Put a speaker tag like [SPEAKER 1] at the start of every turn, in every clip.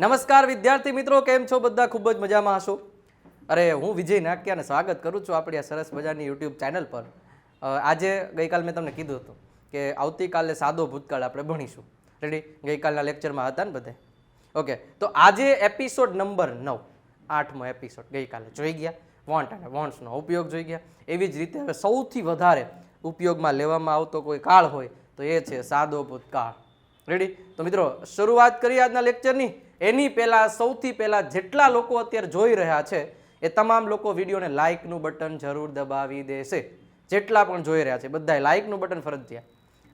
[SPEAKER 1] નમસ્કાર વિદ્યાર્થી મિત્રો, કેમ છો બધા? ખૂબ જ મજામાં હશો. અરે હું વિજય નાકિયાને સ્વાગત કરું છું આપણી આ સરસ મજાની યુટ્યુબ ચેનલ પર. આજે ગઈકાલ મેં તમને કીધું હતું કે આવતીકાલે સાદો ભૂતકાળ આપણે ભણીશું. રેડી? ગઈકાલના લેક્ચરમાં હતા ને બધે. ઓકે, તો આજે એપિસોડ નંબર 9, 8મો એપિસોડ ગઈકાલે જોઈ ગયા. વોન્ટ અને વોન્ટ્સનો ઉપયોગ જોઈ ગયા. એવી જ રીતે હવે સૌથી વધારે ઉપયોગમાં લેવામાં આવતો કોઈ કાળ હોય તો એ છે સાદો ભૂતકાળ. રેડી? તો મિત્રો શરૂઆત કરીએ આજના લેક્ચરની. એની પહેલાં સૌથી પહેલાં જેટલા લોકો અત્યારે જોઈ રહ્યા છે એ તમામ લોકો વિડીયોને લાઇકનું બટન જરૂર દબાવી દેશે. જેટલા પણ જોઈ રહ્યા છે બધાએ લાઇકનું બટન ફરજિયાત.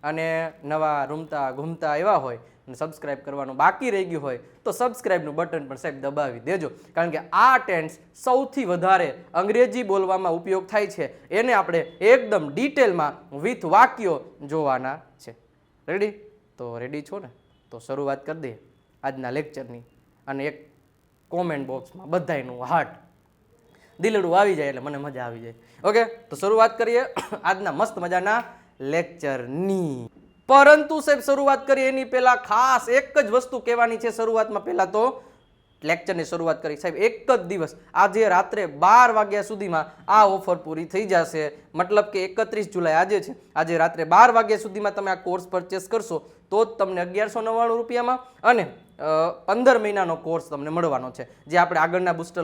[SPEAKER 1] અને નવા રૂમતા ઘૂમતા એવા હોય અને સબસ્ક્રાઇબ કરવાનું બાકી રહી ગયું હોય તો સબસ્ક્રાઇબનું બટન પણ સાહેબ દબાવી દેજો. કારણ કે આ ટેન્સ સૌથી વધારે અંગ્રેજી બોલવામાં ઉપયોગ થાય છે. એને આપણે એકદમ ડિટેલમાં વિથ વાક્યો જોવાના છે. રેડી? તો રેડી છો ને? તો શરૂઆત કરી દઈએ આજના લેક્ચરની. અને એક કોમેન્ટ બોક્સમાં બધાયનું હાર્ટ દિલડું આવી જાય એટલે મને મજા આવી જાય. ઓકે, તો શરૂઆત કરીએ આજના મસ્ત મજાના લેક્ચરની. પરંતુ સાહેબ શરૂઆત કરીએ એની પહેલા ખાસ એક જ વસ્તુ કહેવાની છે. શરૂઆતમાં પહેલા તો લેક્ચરની શરૂઆત કરી સાહેબ એક જ દિવસ, આજે રાત્રે 12 વાગ્યા સુધીમાં આ ઓફર પૂરી થઈ જશે. મતલબ કે 31 જુલાઈ આજે છે. આજે રાત્રે 12 વાગ્યા સુધીમાં તમે આ કોર્સ પરચેસ કરશો તો જ તમને 1199 રૂપિયામાં અને 15 મહિનાનો કોર્સ તમને મળવાનો છે. જે આપણે આગળના બુસ્ટર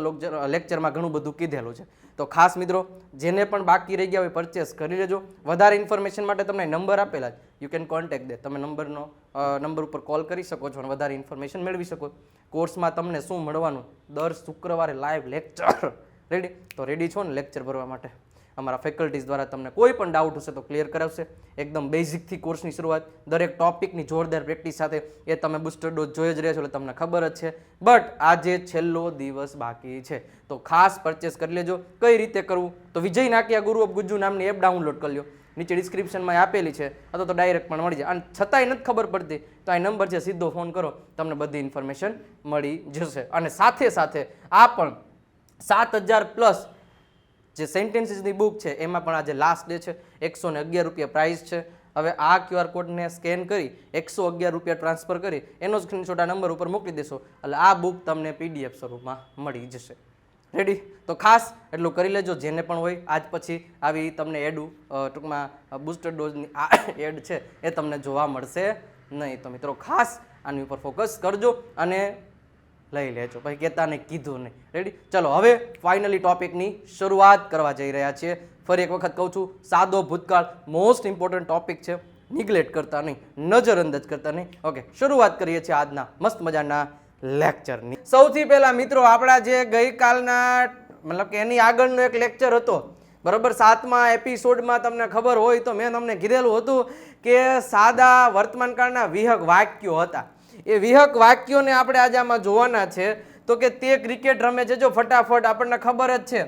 [SPEAKER 1] લેક્ચરમાં ઘણું બધું કીધેલું છે. તો ખાસ મિત્રો જેને પણ બાકી રહી ગયા હોય પરચેસ કરી લેજો. વધારે ઇન્ફોર્મેશન માટે તમને નંબર આપેલા છે, યુ કેન કોન્ટેક્ટ દે. તમે નંબર ઉપર કોલ કરી શકો છો અને વધારે ઇન્ફોર્મેશન મેળવી શકો. કોર્સમાં તમને શું મળવાનું? દર શુક્રવારે લાઈવ લેક્ચર. રેડી? તો રેડી છો ને લેક્ચર ભરવા માટે? અમારા ફેકલ્ટીઝ દ્વારા તમને કોઈ પણ ડાઉટ હશે તો ક્લિયર કરાવશે. એકદમ બેઝિકથી કોર્સની શરૂઆત, દરેક ટોપિકની જોરદાર પ્રેક્ટિસ સાથે. એ તમે બુસ્ટર ડોઝ જોઈ જ રહ્યા છો એટલે તમને ખબર જ છે. બટ આજે છેલ્લો દિવસ બાકી છે તો ખાસ પરચેસ કરી લેજો. કઈ રીતે કરવું? તો વિજય નાકિયા ગુરુ ઓફ ગુજ્જુ નામની એપ ડાઉનલોડ કરી લો. નીચે ડિસ્ક્રિપ્શનમાં આપેલી છે, અથવા તો ડાયરેક્ટ પણ મળી જાય. અને છતાંય નથી ખબર પડતી તો આ નંબર છે, સીધો ફોન કરો, તમને બધી ઇન્ફોર્મેશન મળી જશે. અને સાથે સાથે આ પણ 7000+ જે સેન્ટેન્સીસની બુક છે એમાં પણ આજે લાસ્ટ ડે છે. 111 રૂપિયા પ્રાઇસ છે. હવે આ QR કોડને સ્કેન કરી 111 રૂપિયા ટ્રાન્સફર કરી એનો સ્ક્રીનશોટ આ નંબર ઉપર મોકલી દેશો એટલે આ બુક તમને PDF સ્વરૂપમાં મળી જશે. રેડી? તો ખાસ એટલું કરી લેજો જેને પણ હોય. આજ પછી આવી તમને ટૂંકમાં બુસ્ટર ડોઝની આ એડ છે એ તમને જોવા મળશે નહીં. તો મિત્રો ખાસ આની ઉપર ફોકસ કરજો અને લઈ લેજો. ભાઈ કહેતા નહીં કીધું નહીં. રેડી? ચલો હવે ફાઇનલી ટોપિકની શરૂઆત કરવા જઈ રહ્યા છીએ. ફરી એક વખત કહું છું, સાદો ભૂતકાળ મોસ્ટ ઇમ્પોર્ટન્ટ ટોપિક છે. નિગ્લેક્ટ કરતા નહીં, નજરઅંદાજ કરતા નહીં. ઓકે, શરૂઆત કરીએ છીએ આજના મસ્ત મજાના લેક્ચરની. સૌથી પહેલા મિત્રો આપણા જે ગઈકાલના મતલબ કે એની આગળનો એક લેક્ચર હતો બરોબર, 7મા એપિસોડમાં તમને ખબર હોય તો મેં તમને કીધેલું હતું કે સાદા વર્તમાનકાળના વિહક વાક્યો હતા. એ વિહક વાક્યોને આપણે આજે આમાં જોવાના છે. તો કે તે ક્રિકેટ રમે છે. જો ફટાફટ આપણને ખબર જ છે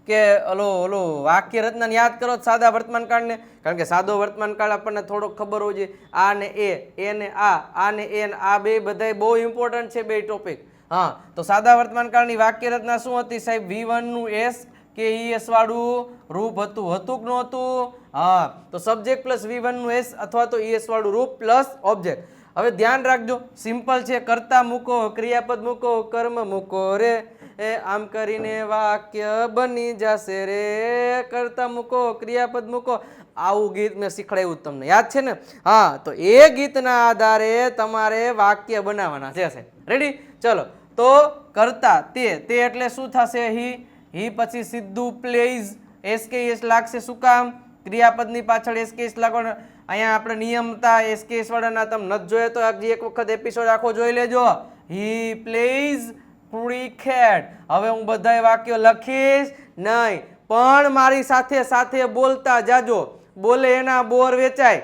[SPEAKER 1] કે ઓલો વાક્ય રચનાને યાદ કરો સાદા વર્તમાનકાળને. કારણ કે સાદો વર્તમાનકાળ આપણને થોડોક ખબર હોય છે. આ ને એ ને આ ને એ ને આ બે બધાય બહુ ઇમ્પોર્ટન્ટ છે, બે ટોપિક. હા, તો સાદા વર્તમાનકાળની વાક્ય રચના શું હતી સાહેબ? V1 નું S કે ES વાળું રૂપ હતું કે નહોતું? હા, તો સબ્જેક્ટ પ્લસ V1 નું S અથવા તો ES વાળું રૂપ પ્લસ ઓબ્જેક્ટ. હવે ધ્યાન રાખજો, સિમ્પલ છે. કર્તા મૂકો, ક્રિયાપદ મૂકો, કર્મ મૂકો રે, એ આમ કરીને વાક્ય બની જશે રે. કર્તા મૂકો, ક્રિયાપદ મૂકો. આવું ગીત મેં શીખડાવ્યું તમને, યાદ છે ને? હા, તો એ ગીતના આધારે તમારે વાક્ય બનાવવાના છે. રેડી? ચલો, તો કર્તા તે એટલે શું થશે? હી પછી સીધું પ્લેઝ SKS લાગશે. શું કામ? ક્રિયાપદની પાછળ SKS લાગવાનો. અહીંયા આપણે નિયમ હતા SKS વાળાના, તમે નથી જોયા તો હજી એક વખત એપિસોડ આખો જોઈ લેજો. હી પ્લેઝ ક્રિકેટ. હવે હું બધાય વાક્યો લખીશ નહીં, પણ મારી સાથે સાથે બોલતા જાજો. બોલે એના બોર વેચાય.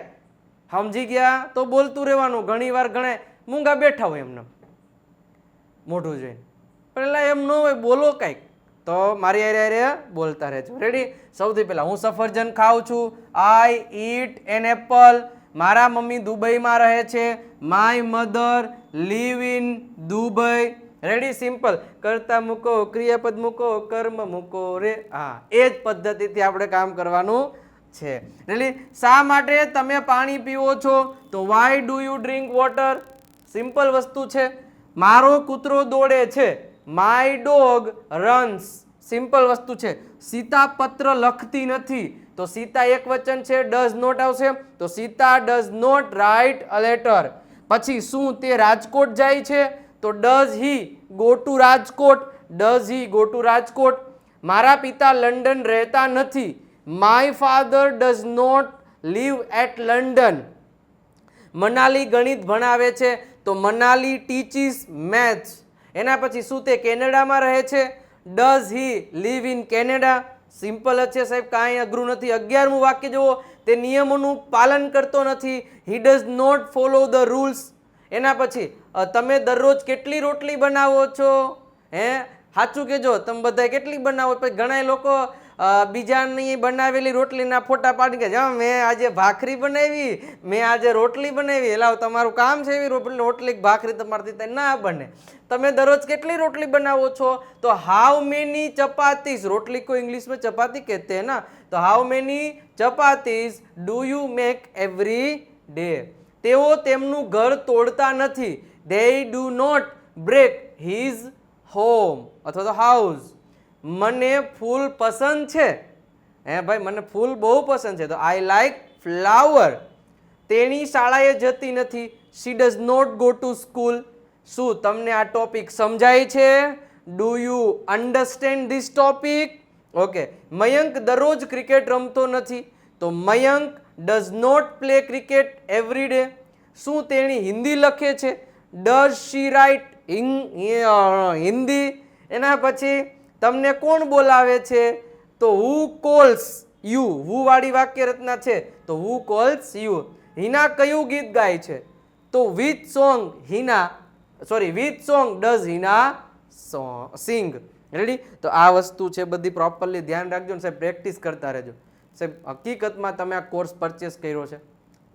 [SPEAKER 1] સમજી ગયા? તો બોલતું રહેવાનું. ઘણી વાર ઘણે મૂંગા બેઠા હોય એમને મોઢું જોઈને, પણ એમ ન હોય, બોલો કંઈક. તો મારી હારે બોલતા રહેજો. રેડી? સૌથી પહેલા હું સફરજન ખાઉં છું. આઈ ઈટ એન એપલ. મારા મમ્મી દુબઈમાં રહે છે. My mother live in Dubai. Ready? Simple. કર્તા મૂકો, ક્રિયાપદ મૂકો, કર્મ મૂકો રે. હા, એ જ પદ્ધતિથી આપણે કામ કરવાનું છે. રેડી? શા માટે તમે પાણી પીવો છો? તો why do you drink water? Simple વસ્તુ છે. મારો કૂતરો દોડે છે, માય ડોગ રન્સ. સિમ્પલ વસ્તુ છે. સીતા પત્ર લખતી નથી, તો સીતા એક વચન છે, ડઝ નોટ આવશે. તો Sita does not write a letter. પછી શું તે રાજકોટ જાય છે, તો does he go to Rajkot. Does he go to Rajkot. મારા પિતા લંડન રહેતા નથી, my father does not live at London. Manali ગણિત ભણાવે છે, તો મનાલી ટીચીસ મેથ્સ. એના પછી શું તે કેનેડામાં રહે છે, does he live in Canada. Simple જ છે સાહેબ, કાંઈ અઘરું નથી. 11મું વાક્ય જુઓ, તે નિયમોનું પાલન કરતો નથી, he does not follow the rules. એના પછી તમે દરરોજ કેટલી રોટલી બનાવો છો, હે સાચું કહેજો, તમે બધા કેટલી બનાવો. પછી ઘણા લોકો બીજાની બનાવેલી રોટલીના ફોટા પાડી કે જા મેં આજે ભાખરી બનાવી, મેં આજે રોટલી બનાવી. એટલે તમારું કામ છે એવી રોટલી ભાખરી તમારાથી ના બને. તમે દરરોજ કેટલી રોટલી બનાવો છો, તો હાઉ મેની ચપાતીસ. રોટલી को इंग्लिश में चपाती कहते हैं ना, तो how many chapatis do you make every day. તેઓ તેમનું ઘર તોડતા નથી, they do not break his home અથવા તો હાઉસ. મને ફૂલ પસંદ છે, હે ભાઈ મને ફૂલ બહુ પસંદ છે, તો આઈ લાઈક ફ્લાવર. તેણી શાળાએ જતી નથી, she does not go to school. શું તમને આ ટોપિક સમજાય છે? Do you understand this topic? Okay. Mayank દરરોજ ક્રિકેટ રમતો નથી, તો Mayank does not play cricket every day. શું તેણી હિન્દી લખે છે? Does she write Hindi. એના પછી તમને કોણ બોલાવે છે, તો હુ કોલ્સ યુ. હુ વાળી વાક્ય રચના છે, તો હુ કોલ્સ યુ. હિના કયું ગીત ગાય છે, તો which song Hina which song does Hina sing. Ready? તો આ વસ્તુ છે બધી પ્રોપરલી ધ્યાન રાખજો ને સાહેબ, પ્રેક્ટિસ કરતા રહેજો સાહેબ. હકીકતમાં તમે આ કોર્સ પરચેસ કર્યો છે,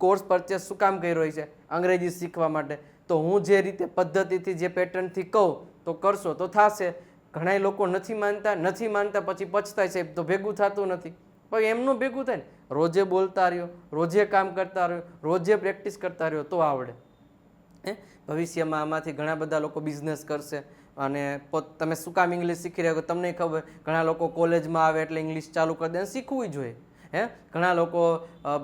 [SPEAKER 1] કોર્સ પરચેસ શું કામ કર્યો છે? અંગ્રેજી શીખવા માટે. તો હું જે રીતે પદ્ધતિથી જે પેટર્નથી કહું તો કરશો તો થશે. ઘણા લોકો નથી માનતા પછી પછતાય સાહેબ, તો ભેગું થતું નથી. પણ એમનું ભેગું થાય ને, રોજે બોલતા રહ્યો, રોજે કામ કરતા રહ્યો, રોજે પ્રેક્ટિસ કરતા રહ્યો તો આવડે. ભવિષ્યમાં આમાંથી ઘણા બધા લોકો બિઝનેસ કરશે. અને તમે શું કામ ઇંગ્લિશ શીખી રહ્યા, તમને ખબર. ઘણા લોકો કોલેજમાં આવે એટલે ઇંગ્લિશ ચાલુ કરી દે, શીખવું જોઈએ. ઘણા લોકો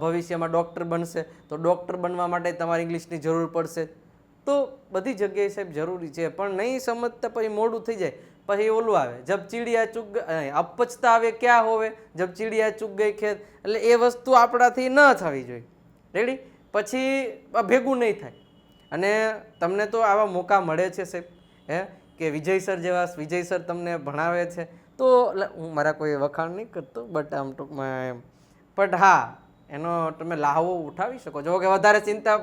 [SPEAKER 1] ભવિષ્યમાં ડૉક્ટર બનશે, તો ડૉક્ટર બનવા માટે તમારે ઇંગ્લિશની જરૂર પડશે. તો બધી જગ્યાએ સાહેબ જરૂરી છે, પણ નહીં સમજતા પછી મોડું થઈ જાય. પછી ઓલું આવે, જબ ચીડિયા ચૂક અપચતા આવે ક્યાં હોવે, જબ ચીડિયા ચૂક ગઈ ખેત. એટલે એ વસ્તુ આપણાથી ન થવી જોઈએ. રેડી? પછી ભેગું નહીં થાય. અને તમને તો આવા મોકા મળે છે સાહેબ, કે વિજય સર જેવા વિજય સર તમને ભણાવે છે. તો હું મારા કોઈ વખાણ નહીં કરતો, બટ આમ ટૂંકમાં એમ, બટ હા એનો તમે લાહવો ઉઠાવી શકો છો. કે વધારે ચિંતા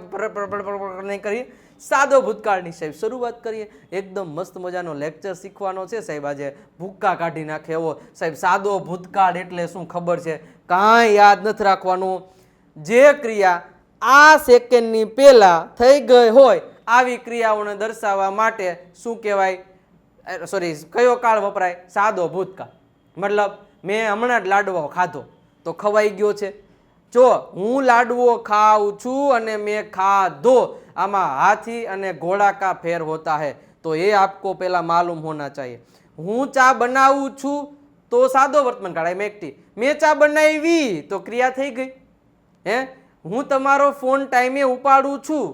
[SPEAKER 1] નહીં કરીએ, સાદો ભૂતકાળની સાહેબ શરૂઆત કરીએ. એકદમ મસ્ત મજાનો લેક્ચર શીખવાનો છે સાહેબ આજે, ભૂક્કા કાઢી નાખે એવો સાહેબ. સાદો ભૂતકાળ એટલે શું ખબર છે? કાંઈ યાદ નથી રાખવાનું. જે ક્રિયા આ સેકન્ડની પહેલા થઈ ગઈ હોય આવી ક્રિયાઓને દર્શાવવા માટે શું કહેવાય, કયો કાળ વપરાય? સાદો ભૂતકાળ. મતલબ મેં હમણાં જ લાડવો ખાધો તો ખવાઈ ગયો છે. જો હું લાડવો ખાઉં છું અને મેં ખાધો, આમાં હાથી અને ઘોડા કા ફેર હોતા હૈ, તો એ આપકો પહેલા માલુમ હોના चाहिए. હું ચા બનાવું છું તો સાદો વર્તમાન કાળ, એમ એક્ટિવ. મેં ચા બનાવી તો ક્રિયા થઈ ગઈ. હું તમારો ફોન ટાઈમે ઉપાડું છું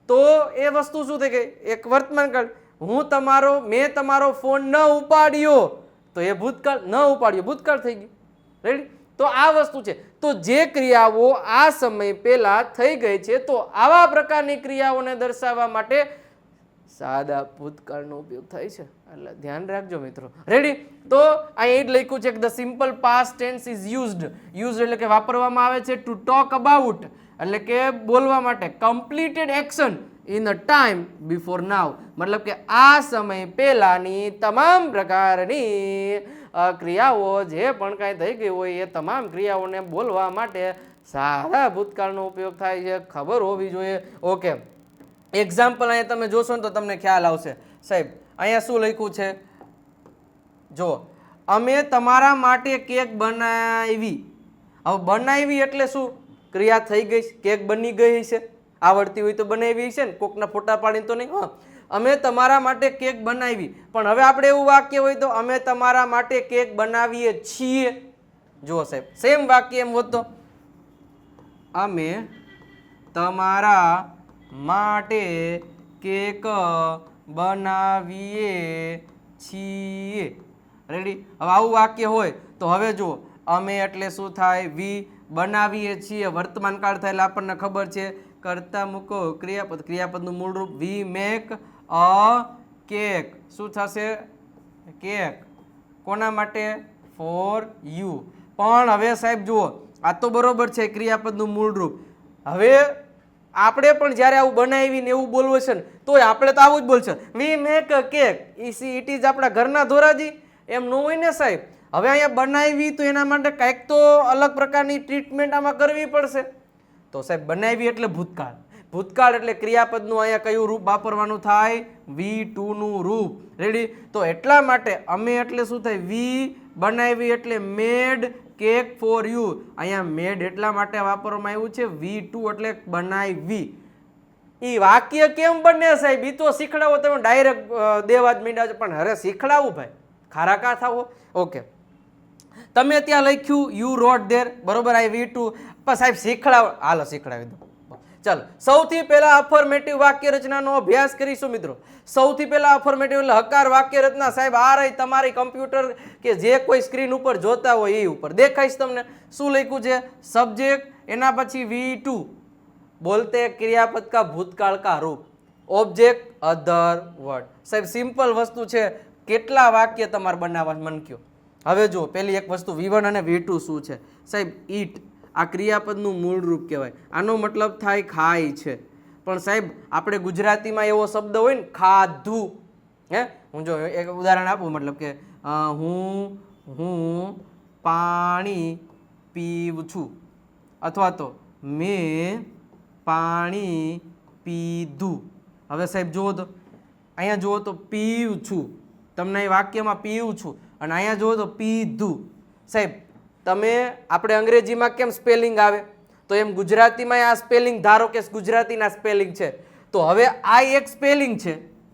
[SPEAKER 1] તો એ વસ્તુ શું થઈ ગઈ? એક વર્તમાન કાળ. મેં તમારો ફોન ન ઉપાડ્યો તો એ ભૂતકાળ, ન ઉપાડ્યો ભૂતકાળ થઈ ગયું. રેડી? તો આ વસ્તુ છે. તો જે ક્રિયાઓ આ સમય પહેલા થઈ ગઈ છે, તો આવા પ્રકારની ક્રિયાઓને દર્શાવવા માટે સાદા ભૂતકાળનો ઉપયોગ થાય છે. એટલે ધ્યાન રાખજો મિત્રો. રેડી? તો અહીં જ લખ્યું છે કે the simple past tense is used. Use એટલે કે વાપરવામાં આવે છે ટુ ટોક અબાઉટ, એટલે કે બોલવા માટે. Completed action in a time before now, મતલબ કે આ સમય પહેલાની તમામ પ્રકારની ક્રિયાઓ જે પણ કાંઈ થઈ ગઈ હોય એ તમામ ક્રિયાઓને બોલવા માટે સાદા ભૂતકાળનો ઉપયોગ થાય છે. ખબર હોવી જોઈએ. ઓકે, એક્ઝામ્પલ અહીંયા તમે જોશો ને તો તમને ખ્યાલ આવશે સાહેબ. અહીંયા શું લખ્યું છે જો, અમે તમારા માટે કેક બનાવી. હવે બનાવી એટલે શું? ક્રિયા થઈ ગઈ, કેક બની ગઈ છે. આવડતી હોય તો બનાવી છે ને, કોકના ફોટા પાડીને તો નહીં. અમે તમારા માટે કેક બનાવી. પણ હવે આપણે એવું વાક્ય હોય તો અમે તમારા માટે કેક બનાવીએ છીએ. જુઓ સાહેબ, સેમ વાક્ય એમ હોત તો અમે તમારા માટે કેક બનાવીએ છીએ. રેડી? હવે આવું વાક્ય હોય તો હવે જુઓ, અમે એટલે શું થાય? વી. બનાવીએ છીએ વર્તમાન કાળ થાય એટલે આપણને ખબર છે. કરતા મૂકો ક્રિયાપદ, ક્રિયાપદનું મૂળ રૂપ વી મેક અ કેક. શું થશે? કેક. કોના માટે? For you. પણ હવે સાહેબ જુઓ, આ તો બરોબર છે ક્રિયાપદનું મૂળ રૂપ. હવે આપણે પણ જ્યારે આવું બનાવીને એવું બોલવું છે ને તોય આપણે તો આવું જ બોલશે, we make a cake. It is આપણા ઘરના ધોરાજી. એમ ન હોય ને સાહેબ. હવે અહીંયા બનાવી તો એના માટે કંઈક તો અલગ પ્રકારની ટ્રીટમેન્ટ આમાં કરવી પડશે. તો સાહેબ બનાવી એટલે ભૂતકાળ. ભૂતકાળ એટલે ક્રિયાપદનું અહીંયા કયું રૂપ વાપરવાનું થાય? V2 નું રૂપ. રેડી? તો એટલા માટે અમે એટલે શું થાય? વી. બનાવી એટલે મેડ કેક ફોર યુ. અહીંયા મેડ એટલા માટે વાપરવામાં આવ્યું છે V2 એટલે બનાવી. એ વાક્ય કેમ બને સાહેબ? એ તો શીખડાવો. તમે ડાયરેક્ટ દેવા જ માંડ્યા છો. પણ હવે શીખડાવું ભાઈ, ખારા કા થાવો. ઓકે, તમે ત્યાં લખ્યું યુ રોટ ધેર, બરોબર? આ V2. પણ સાહેબ શીખડાવો. હાલો શીખડાવી દો. ચાલો, સૌથી પહેલા અફર્મેટિવ વાક્ય રચનાનો અભ્યાસ કરીશું મિત્રો. સૌથી પહેલા અફર્મેટિવ એટલે હકાર વાક્ય રચના. સાહેબ આ રહી તમારી કમ્પ્યુટર કે જે કોઈ સ્ક્રીન ઉપર જોતા હોય એ ઉપર દેખાઈશ તમને. શું લખ્યું છે? સબ્જેક્ટ, એના પછી V2 બોલતે क्रियापद का भूतकाल का रूप, ऑब्जेक्ट अदर वर्ड. સાહેબ સિમ્પલ વસ્તુ છે. કેટલા વાક્ય તમારે બનાવવા મન કયો? હવે જુઓ, પહેલી એક વસ્તુ V1 અને V2 શું છે? સાહેબ ઈટ. આ ક્રિયાપદનું મૂળ રૂપ કહેવાય. આનો મતલબ થાય ખાય છે. પણ સાહેબ આપણે ગુજરાતીમાં એવો શબ્દ હોય ને, ખાધું. હે, હું જો એક ઉદાહરણ આપું, મતલબ કે હું પાણી પીવું છું, અથવા તો મેં પાણી પીધું. હવે સાહેબ જુઓ તો, અહીંયા જુઓ તો પીવું છું, તમને એ વાક્યમાં પીવું છું, અને અહીંયા જુઓ તો પીધું. સાહેબ તમે આપણે અંગ્રેજીમાં કેમ સ્પેલિંગ આવે, તો એમ ગુજરાતીમાં આ સ્પેલિંગ, ધારો કે ગુજરાતીના સ્પેલિંગ છે, તો હવે આ એક સ્પેલિંગ છે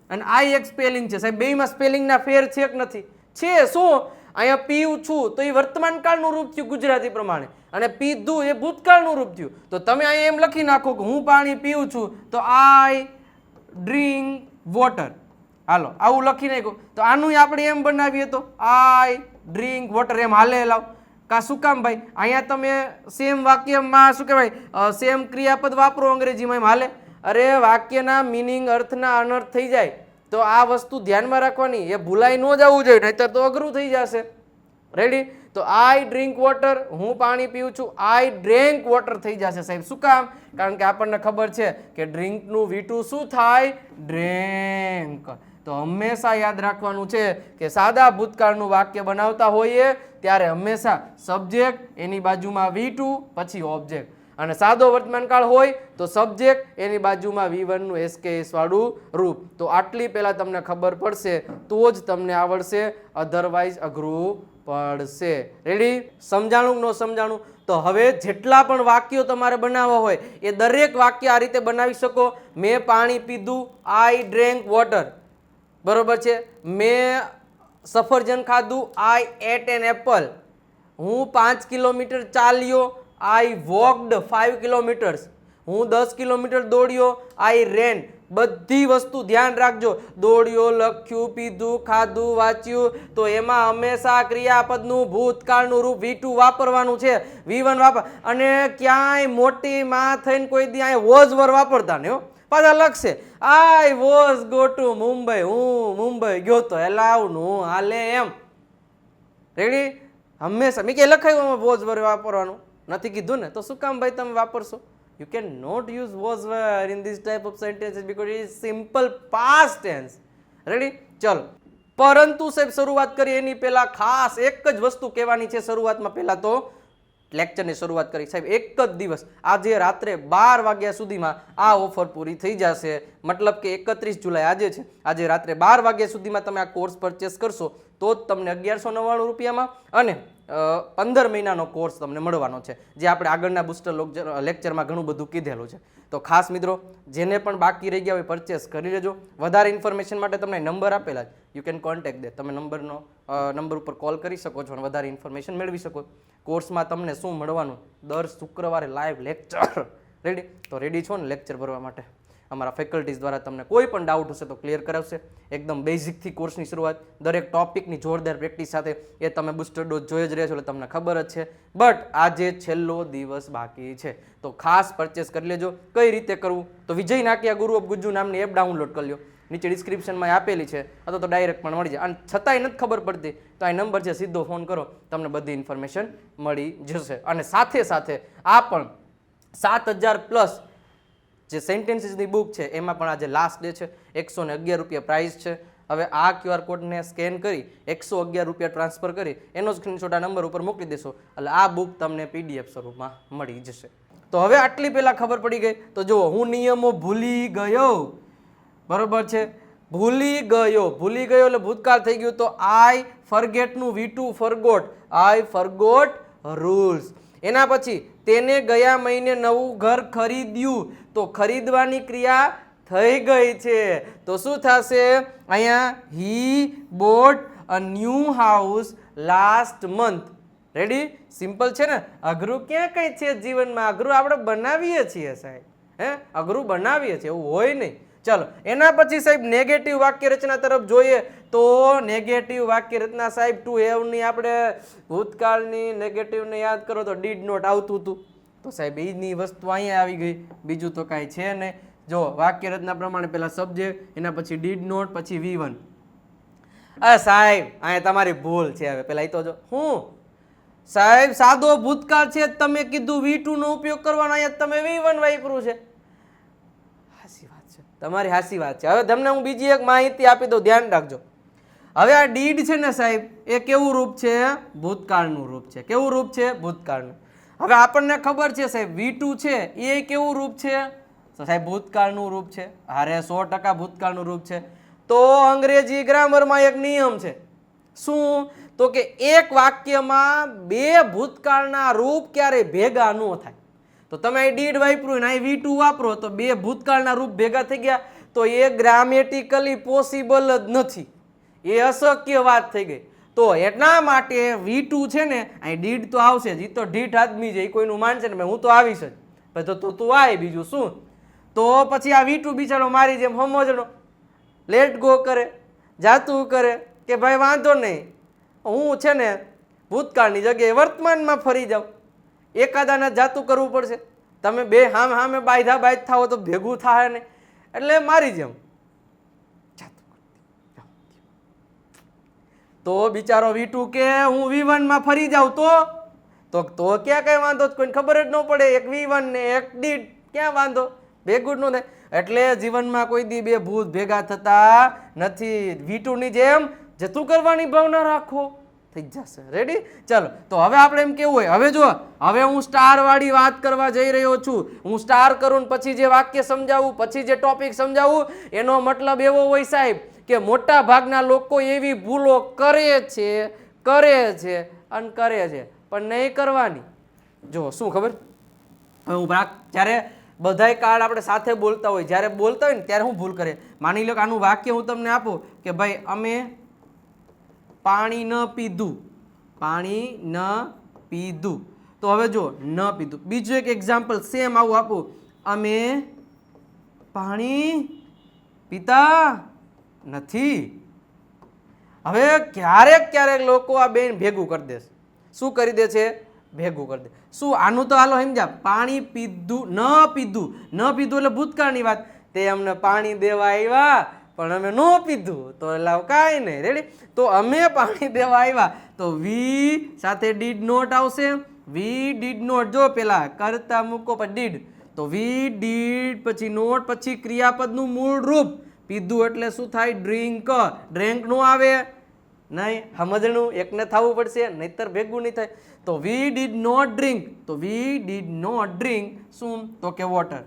[SPEAKER 1] અને આ એક સ્પેલિંગ છે. સાહેબ બેયમાં સ્પેલિંગના ફેર છે કે નથી? છે. શું? અહીંયા પીવું છું તો એ વર્તમાન કાળનું રૂપ થયું ગુજરાતી પ્રમાણે, અને પીધું એ ભૂતકાળનું રૂપ થયું. તો તમે અહીંયા એમ લખી નાખો કે હું પાણી પીવું છું, તો આઈ ડ્રિંક વોટર. હાલો આવું લખી નાખ્યું. તો આનું આપણે એમ બનાવીએ તો આઈ ડ્રિંક વોટર. એમ હાલે લાવ કા? શું કામ ભાઈ? અહીંયા તમે સેમ વાક્યમાં શું કહેવાય, સેમ ક્રિયાપદ વાપરો અંગ્રેજીમાં, એમ હાલે? અરે વાક્યના મિનિંગ, અર્થના અનર્થ થઈ જાય તો આ વસ્તુ ધ્યાનમાં રાખવાની, એ ભૂલાઈ ન જવું જોઈએ, નહીતર તો અઘરું થઈ જશે. રેડી? તો આઈ ડ્રિંક વોટર, હું પાણી પીવું છું, આઈ ડ્રિંક વોટર થઈ જશે સાહેબ. શું કામ? કારણ કે આપણને ખબર છે કે ડ્રિંકનું V2 શું થાય? ડ્રિંક. તો હંમેશા યાદ રાખવાનું છે કે સાદા ભૂતકાળનું વાક્ય બનાવતા હોઈએ ત્યારે હંમેશા સબ્જેક્ટ, એની બાજુમાં V2, પછી ઓબ્જેક્ટ. અને સાદો વર્તમાન કાળ હોય તો સબ્જેક્ટ, એની બાજુમાં V1 નું SKS વાળું રૂપ. તો આટલી પહેલા તમને ખબર પડશે તો જ તમને આવડશે, અધરવાઇઝ અઘરું પડશે. રેડી? સમજાણું ન સમજાણું? તો હવે જેટલા પણ વાક્યો તમારે બનાવવા હોય એ દરેક વાક્ય આ રીતે બનાવી શકો. મેં પાણી પીધું, આઈ ડ્રેન્ક વોટર, બરોબર છે. મેં સફરજન ખાધું, આઈ એટ એન એપલ. હું 5 કિલોમીટર ચાલ્યો, આઈ વોકડ 5 કિલોમીટર્સ. હું 10 કિલોમીટર દોડ્યો, આઈ રેન. બધી વસ્તુ ધ્યાન રાખજો. દોડ્યો, લખ્યું, પીધું, ખાધું, વાંચ્યું, તો એમાં હંમેશા ક્રિયાપદનું ભૂતકાળનું રૂપ V2 વાપરવાનું છે. V1 વાપર. અને ક્યાંય મોટી માં થઈને કોઈ દી અહીંયા વોઝ વર વાપરતા ને હો. પાછા લખશે I was go to Mumbai. હું મુંબઈ ગયો તો. એટલે આવું હું હાલે એમ. રેડી? હંમેશા મેં કે લખાયું વોઝ વર વાપરવાનું નથી કીધું ને, તો શું કામ ભાઈ તમે વાપરશો? You cannot use was were in this type of sentences because it is simple past tense. Ready? ચલો. પરંતુ સાહેબ શરૂઆત કરીએ એની પહેલા ખાસ એક જ વસ્તુ કહેવાની છે શરૂઆતમાં. પહેલા તો લેક્ચરની શરૂઆત કરી. સાહેબ એક જ દિવસ આજે રાત્રે 12 વાગ્યા સુધીમાં આ ઓફર પૂરી થઈ જશે. મતલબ કે 31 જુલાઈ આજે છે, આજે રાત્રે 12 વાગ્યા સુધીમાં તમે આ કોર્સ પરચેસ કરશો તો જ તમને 1199 રૂપિયામાં અને 15 મહિનાનો કોર્સ તમને મળવાનો છે, જે આપણે આગળના બુસ્ટર લેક્ચરમાં ઘણું બધું કીધેલું છે. તો ખાસ મિત્રો જેને પણ બાકી રહી ગયા હોય પરચેસ કરી લેજો. વધારે ઇન્ફોર્મેશન માટે તમને નંબર આપેલા છે, યુ કેન કોન્ટેક્ટ દે. તમે નંબર ઉપર કોલ કરી શકો છો અને વધારે ઇન્ફોર્મેશન મેળવી શકો. કોર્સમાં તમને શું મળવાનું? દર શુક્રવારે લાઈવ લેક્ચર. રેડી? તો રેડી છો ને લેક્ચર ભરવા માટે? અમારા ફેકલ્ટીઝ દ્વારા તમને કોઈ પણ ડાઉટ હશે તો ક્લિયર કરાવશે. એકદમ બેઝિકથી કોર્સની શરૂઆત, દરેક ટોપિકની જોરદાર પ્રેક્ટિસ સાથે. એ તમે બુસ્ટર ડોઝ જોઈ જ રહ્યા છો એટલે તમને ખબર જ છે. બટ આજે છેલ્લો દિવસ બાકી છે તો ખાસ પરચેસ કરી લેજો. કઈ રીતે કરવું? તો વિજય નાકિયા ગુરુ ઓફ ગુજ્જુ નામની એપ ડાઉનલોડ કરી લો. નીચે ડિસ્ક્રિપ્શનમાં આપેલી છે, અથવા તો ડાયરેક્ટ પણ મળી જાય. અને છતાંય નથી ખબર પડતી તો આ નંબર છે, સીધો ફોન કરો, તમને બધી ઇન્ફોર્મેશન મળી જશે. અને સાથે સાથે આ પણ 7000+ જે સેન્ટેન્સીસની બુક છે એમાં પણ આજે લાસ્ટ ડે છે. 111 રૂપિયા પ્રાઇસ છે. હવે આ QR કોડને સ્કેન કરી 111 રૂપિયા ટ્રાન્સફર કરી એનો સ્ક્રીનશોટ આ નંબર ઉપર મોકલી દેશો એટલે આ બુક તમને PDF સ્વરૂપમાં મળી જશે. તો હવે આટલી પહેલાં ખબર પડી ગઈ. તો જુઓ, હું નિયમો ભૂલી ગયો, બરોબર છે, ભૂલી ગયો એટલે ભૂતકાળ થઈ ગયું. તો આઈ ફરગેટનું V2 ફરગોટ, આઈ ફરગોટ રૂલ્સ. એના પછી તેને ગયા મહિને નવું ઘર ખરીદ્યું, તો ખરીદવાની ક્રિયા થઈ ગઈ છે તો શું થશે? અહીંયા he bought a new house last month. Ready? Simple છે ને? અઘરું ક્યાં કઈ છે જીવનમાં? અઘરું આપણે બનાવીએ છીએ સાહેબ, અઘરું બનાવીએ છીએ, એવું હોય નહીં. ચાલો, એના પછી સાહેબ નેગેટિવ વાક્ય રચના તરફ જોઈએ. તો નેગેટિવ વાક્ય રચના સાહેબ ટુ હેવની આપણે ભૂતકાળની નેગેટિવને યાદ કરો તો ડીડ નોટ આવતું હતું. તો સાહેબ એની વસ્તુ અહીંયા આવી ગઈ, બીજું તો કાંઈ છે નહીં. જો વાક્ય રચના પ્રમાણે પહેલા સબ્જેક્ટ, એના પછી ડીડ નોટ, પછી V1. સાહેબ અહીંયા તમારી ભૂલ છે. હવે પેલા એ તો જો હું સાહેબ સાદો ભૂતકાળ છે, તમે કીધું V2 નો ઉપયોગ કરવાનો, અહીંયા તમે V1 વાપર્યું છે. હાસી વાત છે, તમારી હાસી વાત છે. હવે તમને હું બીજી એક માહિતી આપી દઉં, ધ્યાન રાખજો. હવે આ ડીડ છે ને સાહેબ, એ કેવું રૂપ છે? ભૂતકાળનું રૂપ છે. કેવું રૂપ છે? ભૂતકાળનું. હવે આપણને ખબર છે સાહેબ V2 છે એ કેવું રૂપ છે? તો સાહેબ ભૂતકાળનું રૂપ છે. અરે 100% ભૂતકાળનું રૂપ છે. તો અંગ્રેજી ગ્રામરમાં એક નિયમ છે. શું? તો કે એક વાક્યમાં બે ભૂતકાળના રૂપ ક્યારેય ભેગા ન થાય. તો તમે અહીં ડીડ વાપર્યું ને અહીં V2 વાપરો તો બે ભૂતકાળના રૂપ ભેગા થઈ ગયા, તો એ ગ્રામેટિકલી પોસિબલ જ નથી, એ અશક્ય વાત થઈ ગઈ. તો એટલા માટે V2 છે ને અહીં ડીડ તો આવશે જ, એ તો ઢીઠ આદમી છે, એ કોઈનું માનશે ને હું તો આવીશ જ. પછી તો તું આય, બીજું શું? તો પછી આ V2 બિચારો મારી જેમ સમજણો લેટ ગો કરે, જાતું કરે કે ભાઈ વાંધો નહીં, હું છે ને ભૂતકાળની જગ્યાએ વર્તમાનમાં ફરી જાઉં. એકાદાને જાતું કરવું પડશે. તમે બે હામે બાયધા બાયધ થાઓ તો ભેગું થાય ને, એટલે મારી જેમ તો બિચારો V2 કે હું V1 માં ફરી જાઉં તો ક્યાં કઈ વાંધો, કોઈને ખબર જ ન પડે. એક V1 ને એક ડીડ, ક્યાં વાંધો? ભેગું જ ન થાય. એટલે જીવનમાં કોઈ દી બે ભૂત ભેગા થતા નથી. V2 ની જેમ જતું કરવાની ભાવના રાખો, થઈ જશે. રેડી? ચાલો, તો હવે આપણે એમ કેવું હોય, હવે જો હવે હું સ્ટાર વાળી વાત કરવા જઈ રહ્યો છું. હું સ્ટાર કરું પછી જે વાક્ય સમજાવું, પછી જે ટોપિક સમજાવું, એનો મતલબ એવો હોય સાહેબ કે મોટા ભાગના લોકો એવી ભૂલો કરે છે અને કરે છે પણ નહીં કરવાની. જો શું ખબર, હું જ્યારે બધાય કાર્ડ આપણે સાથે બોલતા હોય, જ્યારે બોલતા હોય ને ત્યારે હું ભૂલ કરે. માની લો કે આનું વાક્ય હું તમને આપું કે ભાઈ અમે પાણી ન પીધું, પાણી ન પીધું. તો હવે જો ન પીધું. બીજું એક એક્ઝામ્પલ સેમ આવું આપું, અમે પાણી પીતા નથી. હવે ક્યારેક લોકો આ બેન ભેગું કરી દે. શું કરી દે છે? ભેગું કરી દે. શું આનું તો હાલો સમજા, પાણી પીધું ન પીધું એટલે ભૂતકાળની વાત. તે અમને પાણી દેવા આવ્યા પણ અમે ન પીધું, તો એટલે કાંઈ નહીં. રેડી? તો અમે પાણી દેવા આવ્યા તો વી સાથે ડીડ નોટ આવશે. વી ડીડ નોટ, જો પેલા કરતા મૂકો પછી ડીડ, તો વી ડીડ પછી નોટ પછી ક્રિયાપદનું મૂળ રૂપ. પીધું એટલે શું થાય? ડ્રિંક. ડ્રિંક નું આવે નહીં, સમજણું એકને થવું પડશે, નહીતર ભેગું નહીં થાય. તો વી ડીડ નોટ ડ્રિંક, તો વી ડીડ નોટ ડ્રિંક શું? તો કે વોટર.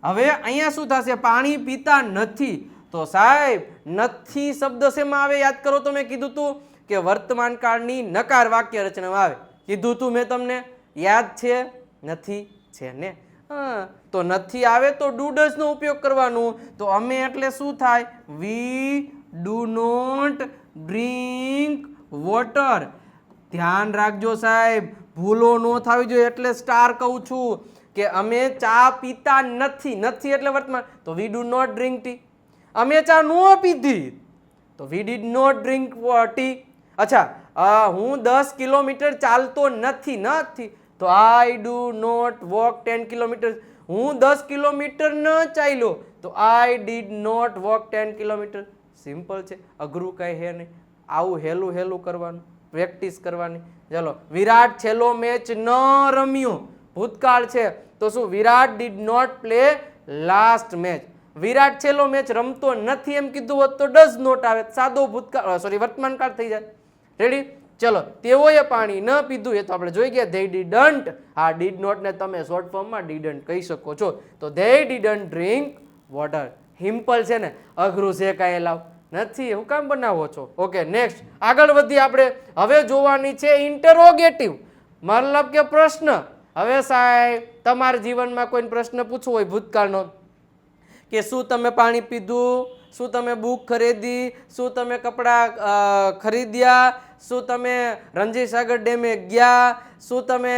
[SPEAKER 1] હવે અહીંયા શું થશે? પાણી પીતા નથી. તો સાહેબ નથી શબ્દ શેમાં આવે? યાદ કરો તો મેં કીધું તું કે વર્તમાન કાળની નકાર વાક્ય રચનામાં આવે. કીધું તું મેં તમને, યાદ છે? નથી છે ને? હા, તો નથી આવે તો ડુ ડઝ નો ઉપયોગ કરવાનો. તો અમે એટલે શું થાય? We do not drink water. ધ્યાન રાખજો સાહેબ, ભૂલો ન થવી જોઈએ, એટલે સ્ટાર કહું છું કે અમે ચા પીતા નથી. નથી એટલે વર્તમાન, તો we do not drink tea. અમે ચા ન પીધી, તો we did not drink tea. અચ્છા, હું 10 કિલોમીટર ચાલતો નથી. નથી, તો I do not walk 10 kilometre. હું 10 કિલોમીટર ન ચાલ્યો, તો I did not walk 10 kilometre. Simple છે, અઘરું કઈ હે નહીં. આવું હેલું હેલું કરવાનું, પ્રેક્ટિસ કરવાની. ચલો, વિરાટ છેલ્લો મેચ ન રમ્યો, ભૂતકાળ છે. તો શું? Virat did not play last match. Virat છેલ્લો મેચ રમતો નથી એમ કીધું હોત તો ડઝ નોટ આવે, સાદો ભૂતકાળ સોરી વર્તમાન કાળ થઈ જાય. રેડી? ચલો, તેઓએ પાણી ન પીધું, એ તો આપણે જોઈ ગયા. They didn't. આ ડીડ નોટ ને તમે શોર્ટ ફોર્મમાં ડીડન્ટ કહી શકો છો. તો they didn't drink water. Simple છે ને? અઘરું છે કાંઈ લાવ નથી, હું કામ બનાવો છો? ઓકે, નેક્સ્ટ આગળ વધીએ આપણે. હવે જોવાની છે ઇન્ટરોગેટિવ, મતલબ કે પ્રશ્ન. હવે સાહેબ તમારા જીવનમાં કોઈ પ્રશ્ન પૂછવો હોય ભૂતકાળનો, કે શું તમે પાણી પીધું, શું તમે બુક ખરીદી, શું તમે કપડાં ખરીદ્યા, શું તમે રણજીત સાગર ડેમે ગયા, શું તમે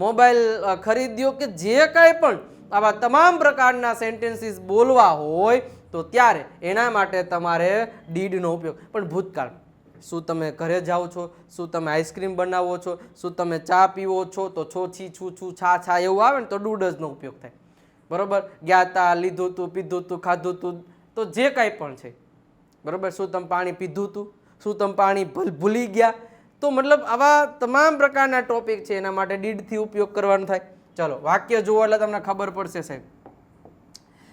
[SPEAKER 1] મોબાઈલ ખરીદ્યો, કે જે કાંઈ પણ આવા તમામ પ્રકારના સેન્ટેન્સીસ બોલવા હોય તો ત્યારે એના માટે તમારે ડીડનો ઉપયોગ. પણ ભૂતકાળ, શું તમે ઘરે જાઓ છો, શું તમે આઈસ્ક્રીમ બનાવો છો, શું તમે ચા પીવો છો, તો છો છી છું છું છા છા એવું આવે ને તો ડુ ડઝનો ઉપયોગ થાય. બરોબર? ગયા તા, લીધું તું, પીધું તું, ખાધું તું, તો જે કાંઈ પણ છે. બરોબર? શું તમે પાણી પીધું તું, શું તમે પાણી ભૂલી ગયા, તો મતલબ આવા તમામ પ્રકારના ટોપિક છે, એના માટે ડીડથી ઉપયોગ કરવાનો થાય. ચલો, વાક્ય જુઓ એટલે તમને ખબર પડશે સાહેબ.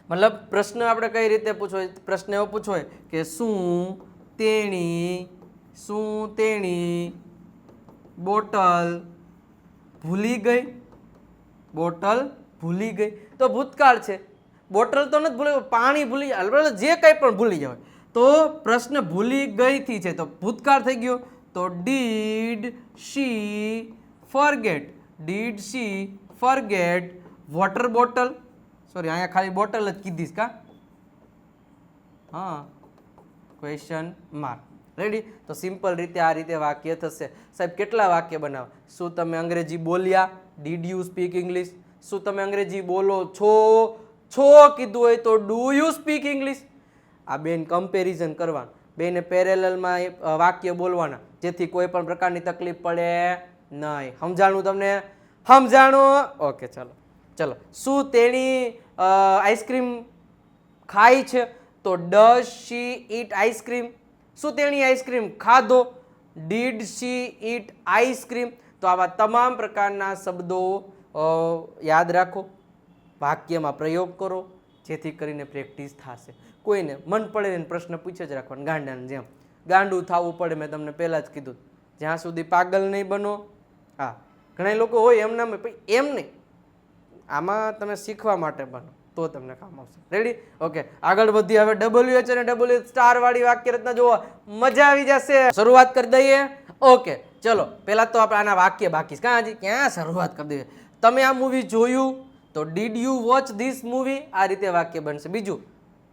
[SPEAKER 1] મતલબ પ્રશ્ન આપણે કઈ રીતે પૂછવો? પ્રશ્ન એવો પૂછવો કે શું તેણી બોટલ ભૂલી ગઈ? બોટલ ભૂલી ગઈ તો ભૂતકાળ છે. બોટલ તો નથી ભૂલી, પાણી ભૂલી જાય, જે કંઈ પણ ભૂલી જવાય. તો પ્રશ્ન ભૂલી ગઈ થી છે, તો ભૂતકાળ થઈ ગયો. તો did she forget? Did she forget water bottle? Sorry, અહીંયા ખાલી બોટલ જ કીધીશ કા? હા, ક્વેશ્ચન માર્ક. રેડી? તો સિમ્પલ રીતે આ રીતે વાક્ય થશે. સાહેબ કેટલા વાક્ય બનાવો? શું તમે અંગ્રેજી બોલ્યા? Did you speak English? શું તમે અંગ્રેજી બોલો છો? છો કીધું હોય તો ડુ યુ સ્પીક ઇંગ્લિશ? આ બેન કમ્પેરિઝન કરવાનું, બેને પેરેલલમાં વાક્ય બોલવાના, જેથી કોઈ પણ પ્રકારની તકલીફ પડે નહીં. સમજાણું તમને? સમજાણું? ઓકે, ચલો. શું તેણી આઈસ્ક્રીમ ખાય છે? તો ડઝ શી ઈટ આઈસ્ક્રીમ? શું તેણી આઈસ્ક્રીમ ખાધો? Did she eat ice cream? તો આવા તમામ પ્રકારના શબ્દો યાદ રાખો, વાક્યમાં પ્રયોગ કરો, જેથી કરીને પ્રેક્ટિસ થશે. કોઈને મન પડે ને પ્રશ્ન પૂછે જ રાખવાનો, ગાંડાની જેમ. ગાંડું થવું પડે, મેં તમને પહેલાં જ કીધું. જ્યાં સુધી પાગલ નહીં બનો. હા, ઘણા લોકો હોય એમના, એમ નહીં, આમાં તમે શીખવા માટે બનો તો તમને કામ આવશે. રેડી? ઓકે, આગળ વધી. હવે WH અને WH સ્ટાર વાળી વાક્ય રચના જોવો, મજા આવી જશે. શરૂઆત કરી દઈએ. ઓકે, ચલો. પહેલા તો આપણે આના વાક્ય બાકી છે. હજી ક્યાં શરૂઆત કરી દઈએ? તમે આ મૂવી જોયું? તો did you watch this movie? આ રીતે વાક્ય બનશે. બીજું?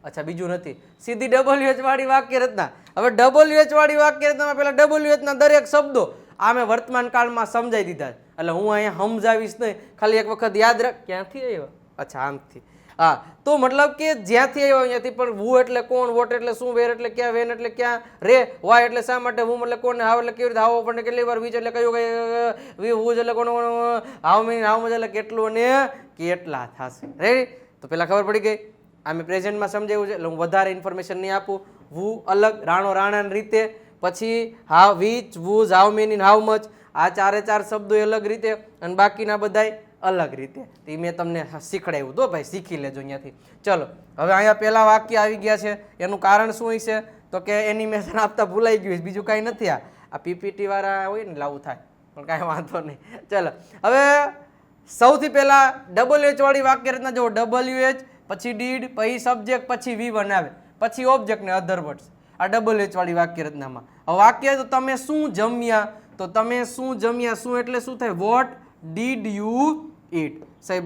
[SPEAKER 1] અચ્છા, બીજું નથી, સીધી WH વાળી વાક્ય રચના. હવે WH વાળી વાક્ય રચનામાં પહેલા WH ના દરેક શબ્દો આ મેં વર્તમાન કાળમાં સમજાવી દીધા, એટલે હું અહીંયા સમજાવીશ નહીં, ખાલી એક વખત યાદ રાખ. ક્યાંથી આવ્યો? અચ્છા, આમથી. હા, તો મતલબ કે જ્યાંથી આવ્યો અહીંયાથી. પણ વુ એટલે કોણ, વોટ એટલે શું, વેર એટલે ક્યાં, વેન એટલે ક્યાં, રે વાય એટલે શા માટે, હું એટલે કોણ, હાવ એટલે કેવી રીતે, હાવ પણ કેટલી વાર, વીજ એટલે કયું કઈ, વુ એટલે કોણ, હાવ મીન હાવ મજા એટલે કેટલું ને કેટલા થશે. રેડી? તો પેલા ખબર પડી ગઈ. આ મેં પ્રેઝન્ટમાં સમજાવ્યું છે, એટલે હું વધારે ઇન્ફોર્મેશન નહીં આપું. વુ અલગ, રાણો રાણાની રીતે, પછી how, which, whose, how many, how much, આ ચારે ચાર શબ્દો અલગ રીતે, અને બાકીના બધાય અલગ રીતે. એ મેં તમને શીખડાવ્યું તો ભાઈ, શીખી લેજો અહીંયાથી. ચલો, હવે અહીંયા પહેલા વાક્ય આવી ગયા છે. એનું કારણ શું છે? તો કે એનિમેશન આપતા ભૂલાઈ ગયું, બીજું કાંઈ નથી. આ પીપીટી વાળા હોય ને લાવું થાય, પણ કાંઈ વાંધો નહીં. ચલો હવે સૌથી પહેલા WH વાળી વાક્ય રચના જુઓ. WH પછી ડીડ, પછી સબ્જેક્ટ, પછી V1 આવે, પછી ઓબ્જેક્ટ ને અધર વર્ડ્સ. આ WH વાળી વાક્ય રચનામાં વાક્ય તો તમે શું જમ્યા, તો તમે શું જમ્યા, શું એટલે શું થાય? વોટ ડીડ યુ ઈટ. સાહેબ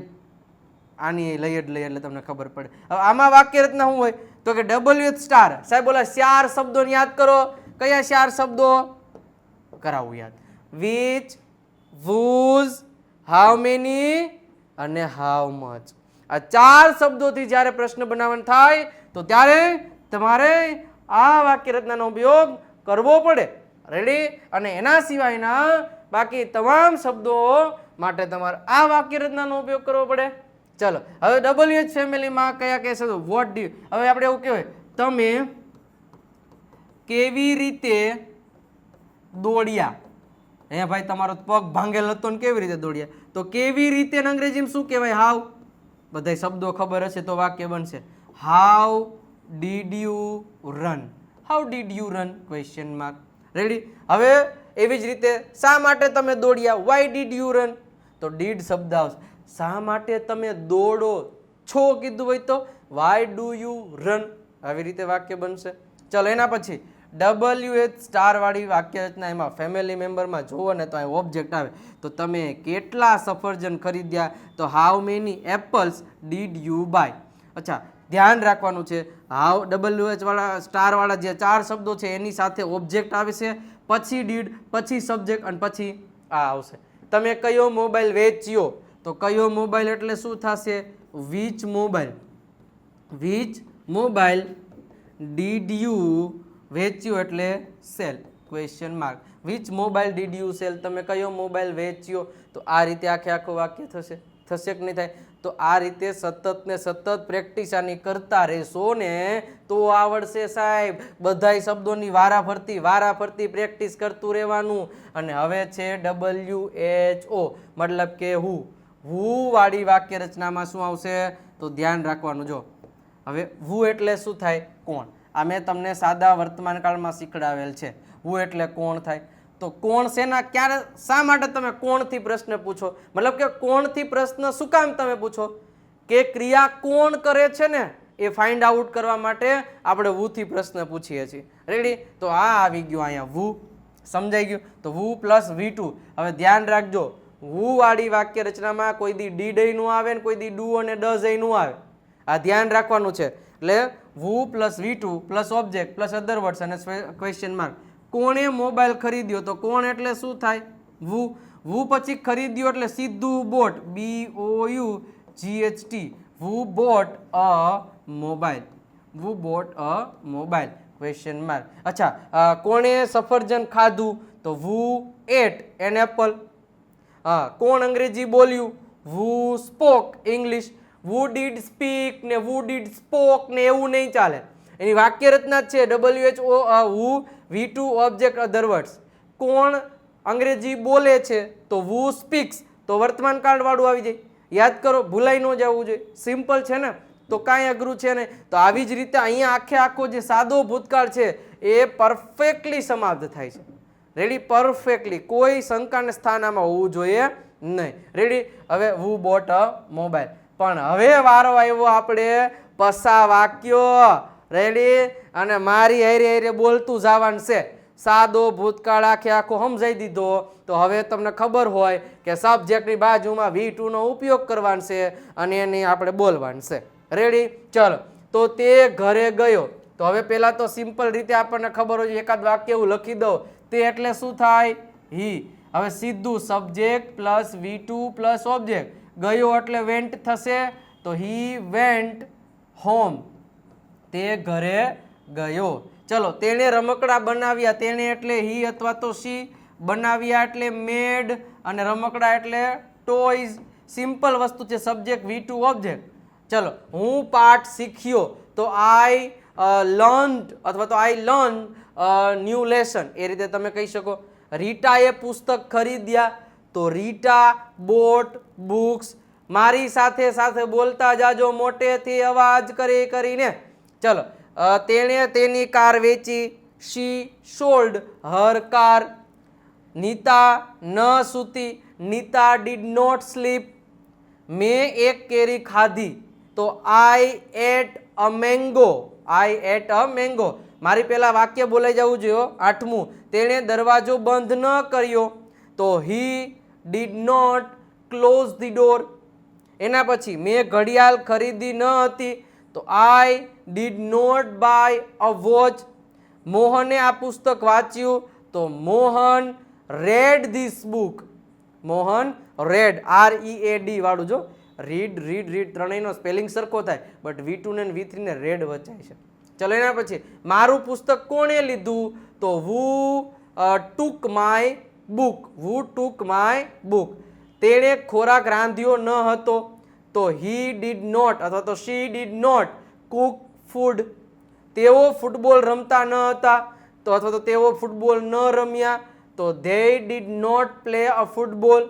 [SPEAKER 1] આની લઈ એટલે તમને ખબર પડે. હવે આમાં વાક્ય રચના શું હોય? તો કે WH સ્ટાર. સાહેબ બોલા 4 શબ્દો યાદ કરો. કયા 4 શબ્દો? કરાવું યાદ. which, whose, how many અને how much. આ 4 શબ્દોથી જ્યારે પ્રશ્ન બનાવવાનો થાય તો ત્યારે તમારે આ વાક્ય રચનાનો ઉપયોગ કરવો પડે. રેડી? અને એના સિવાયના બાકી તમામ શબ્દો માટે તમારે આ વાક્ય રચનાનો ઉપયોગ કરવો પડે. ચલો હવે WH ફેમિલીમાં કયા કયા શબ્દો? What do. હવે આપણે એવું કહેવાય, તમે કેવી રીતે દોડ્યા? હે ભાઈ તમારો પગ ભાંગેલ હતો ને કેવી રીતે દોડ્યા? તો કેવી રીતે અંગ્રેજીમાં શું કહેવાય? હાવ. બધા શબ્દો ખબર હશે તો વાક્ય બનશે. How did you run. How did you run? Question mark. Ready? હવે એવી જ રીતે શા માટે તમે દોડ્યા? Why did you run? તો ડીડ શબ્દ આવશે. શા માટે તમે દોડો છો કીધું હોય તો વાય ડુ યુ રન? આવી રીતે વાક્ય બનશે. ચલો એના પછી WH સ્ટાર વાળી વાક્ય રચના, એમાં ફેમિલી મેમ્બરમાં જુઓ ને તો અહીં ઓબ્જેક્ટ આવે. તો તમે કેટલા સફરજન ખરીદ્યા? તો how many apples did you buy. અચ્છા ધ્યાન રાખવાનું છે, હાઉ WH વાળા સ્ટાર વાળા જે 4 શબ્દો છે એની સાથે ઓબ્જેક્ટ આવે છે, પછી ડીડ, પછી સબ્જેક્ટ અને પછી આ આવશે. તમે કયો મોબાઈલ વેચ્યો? તો કયો મોબાઈલ એટલે શું થશે? which mobile. which mobile did you વેચ્યું એટલે sell. Question mark. which mobile did you sell? તમે કયો મોબાઈલ વેચ્યો? તો આ રીતે આખું વાક્ય થશે. થશે કે નહીં થાય? તો આ રીતે સતત ને સતત પ્રેક્ટિસ આની કરતા રહેશો ને તો આવડશે સાહેબ. બધાય શબ્દોની વારાફરતી પ્રેક્ટિસ કરતું રહેવાનું. અને હવે છે WHO મતલબ કે હુ વાળી વાક્ય રચનામાં શું આવશે? તો ધ્યાન રાખવાનું. જો હવે હુ એટલે શું થાય? કોણ. આ મેં તમને સાદા વર્તમાન કાળમાં શીખડાવેલ છે. હુ એટલે કોણ થાય. તો કોણ શેના ક્યારે શા માટે તમે કોણથી પ્રશ્ન પૂછો? મતલબ કે કોણથી પ્રશ્ન શું કામ તમે પૂછો? કે ક્રિયા કોણ કરે છે ને એ ફાઇન્ડ આઉટ કરવા માટે આપણે વુથી પ્રશ્ન પૂછીએ છીએ. રેડી? તો આ આવી ગયું અહીંયા વુ. સમજાઈ ગયું? તો વુ પ્લસ V2. હવે ધ્યાન રાખજો, વુ વાળી વાક્ય રચનામાં કોઈ દી ડીડ નું આવે ને કોઈ દી ડુ અને ડઝ નું આવે. આ ધ્યાન રાખવાનું છે. એટલે who plus V2 plus object plus other words અને ક્વેશ્ચન માર્ક. કોણે મોબાઈલ ખરીદ્યો? તો કોણ એટલે શું થાય? વુ. વુ પછી ખરીદ્યો એટલે સીધું bought. BOUGHT. Who bought a mobile. Who bought a mobile. Question mark. અચ્છા કોણે સફરજન ખાધું? તો વુ એટ એન એપલ. કોણ અંગ્રેજી બોલ્યું? વુ સ્પોક ઇંગ્લિશ. વુ ડીડ સ્પીક ને વુ ડીડ સ્પોક ને એવું નહીં ચાલે. એની વાક્ય રચના જ છે WHO who V2 object other words. કોણ અંગ્રેજી બોલે છે? તો વુ સ્પીક્સ. તો વર્તમાન કાળ વાળું આવી જાય. યાદ કરો, ભૂલાઈ ન જવું જોઈએ. સિમ્પલ છે ને, તો કાંઈ અઘરું છે ને. તો આવી જ રીતે અહીંયા આખો જે સાદો ભૂતકાળ છે એ પરફેક્ટલી સમાપ્ત થાય છે. રેડી? પરફેક્ટલી. કોઈ શંકાને સ્થાન આમાં હોવું જોઈએ નહીં. રેડી? હવે વુ બોટ અ મોબાઈલ. પણ હવે વારો આવ્યો આપણે પસા વાક્યો. રેડી? અને મારી હારે બોલતું જવાનું છે. સાદો ભૂતકાળ આખો સમજાઈ દીધો. તો હવે તમને ખબર હોય કે સબ્જેક્ટની બાજુમાં V2 નો ઉપયોગ કરવાનો છે અને એની આપણે બોલવાનું છે. રેડી? ચલો તો તે ઘરે ગયો. તો હવે પહેલા તો સિમ્પલ રીતે આપણને ખબર હોય એકાદ વાક્ય એવું લખી દઉં. તે એટલે શું થાય? હી. હવે સીધું subject plus V2 plus object. ગયો એટલે વેન્ટ થશે. તો હી વેન્ટ હોમ. તે ઘરે ગયો. ચલો તેણે રમકડા બનાવ્યા. તેણે એટલે હી અથવા તો શી. બનાવ્યા એટલે મેડ અને રમકડા એટલે ટોયઝ. સિમ્પલ વસ્તુ છે. Subject V2 object. ચલો હું પાઠ શીખ્યો. તો આઈ લર્ન્ડ અથવા તો આઈ લર્ન ન્યૂ લેસન. એ રીતે તમે કહી શકો. રીટાએ પુસ્તક ખરીદ્યા. તો રીટા બોટ બુક્સ. મારી સાથે સાથે બોલતા જાજો મોટેથી અવાજ કરીને. ચલો તેણે તેની કાર વેચી. She sold her car. Nita ન સૂતી. Nita did not sleep. મેં એક કેરી ખાધી. તો I ate a mango. I ate a mango. મારી પહેલા વાક્ય બોલાઈ જવું જોઈએ. 8મું, તેણે દરવાજો બંધ ન કર્યો. તો he did not close the door. એના પછી મેં ઘડિયાળ ખરીદી ન હતી. તો I did not buy a watch. મોહને આ પુસ્તક વાંચ્યું. તો Mohan read this book. Mohan read, READ વાળું જો, રીડ રીડ રીડ ત્રણેયનો સ્પેલિંગ સરખો થાય, બટ V2 ને V3 ને રેડ વચાય છે. ચલો એના પછી મારું પુસ્તક કોણે લીધું? તો who took my book. who took my book. તેણે ખોરાક રાંધ્યો ન હતો. તો he did not અથવા તો she did not cook food. તેઓ ફૂટબોલ રમતા ન હતા. તો અથવા તો તેઓ ફૂટબોલ ન રમ્યા. તો they did not play a football.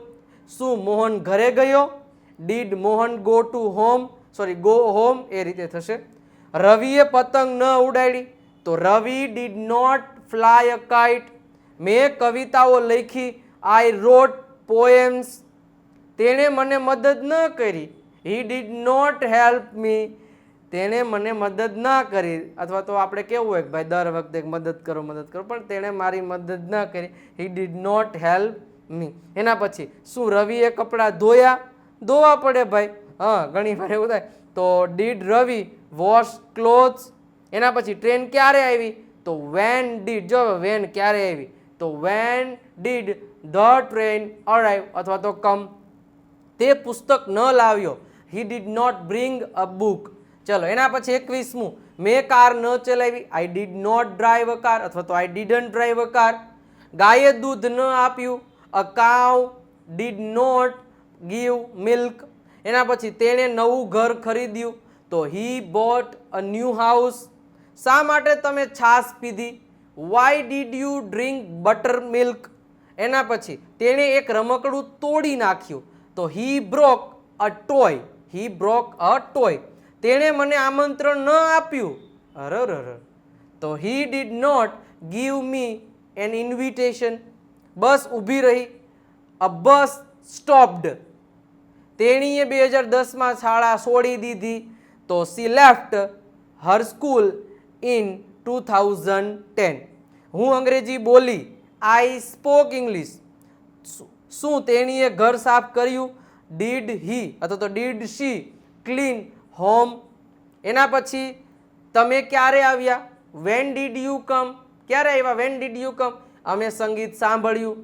[SPEAKER 1] શું મોહન ઘરે ગયો? did Mohan go to home, go home એ રીતે થશે. રવિએ પતંગ ન ઉડાડી. તો રવિ did not fly a kite. મેં કવિતાઓ લખી. I wrote poems. તેણે મને મદદ ન કરી. he did not help me. તેણે મને મદદ ના કરી. અથવા તો આપણે કેવું હોય કે ભાઈ દર વખતે મદદ કરો, પણ તેણે મારી મદદ ના કરી. he did not help me. એના પછી શું રવિએ કપડાં ધોયા? ધોવા પડે ભાઈ, ઘણી વાર એવું થાય. તો did રવિ વોશ ક્લોથ્સ. એના પછી ટ્રેન ક્યારે આવી? તો when did, જો when ક્યારે આવી, તો when did the train arrive અથવા તો come. તે પુસ્તક ન લાવ્યો. he did not bring a book. ચલો એના પછી 21મું, મેં કાર ન ચલાવી. I did not drive a car અથવા તો I didn't drive a car. ગાયે દૂધ ન આપ્યું. a cow did not give milk. એના પછી તેણે નવું ઘર ખરીદ્યું. તો he bought a new house. શા માટે તમે છાશ પીધી? why did you drink buttermilk. એના પછી તેણે એક રમકડું તોડી નાખ્યું. તો he broke a toy. he broke a toy. તેણે મને આમંત્રણ ન આપ્યું. અરર. તો he did not give me an invitation. બસ ઊભી રહી. a bus stopped. તેણીએ 2010માં શાળા છોડી દીધી. તો she left her school in 2010. હું અંગ્રેજી બોલી. I spoke English. શું તેણીએ ઘર સાફ કર્યું? did he અથવા તો did she clean home. એના પછી તમે ક્યારે આવ્યા? when did you come. ક્યારે આવ્યા? when did you come. અમે સંગીત સાંભળ્યું.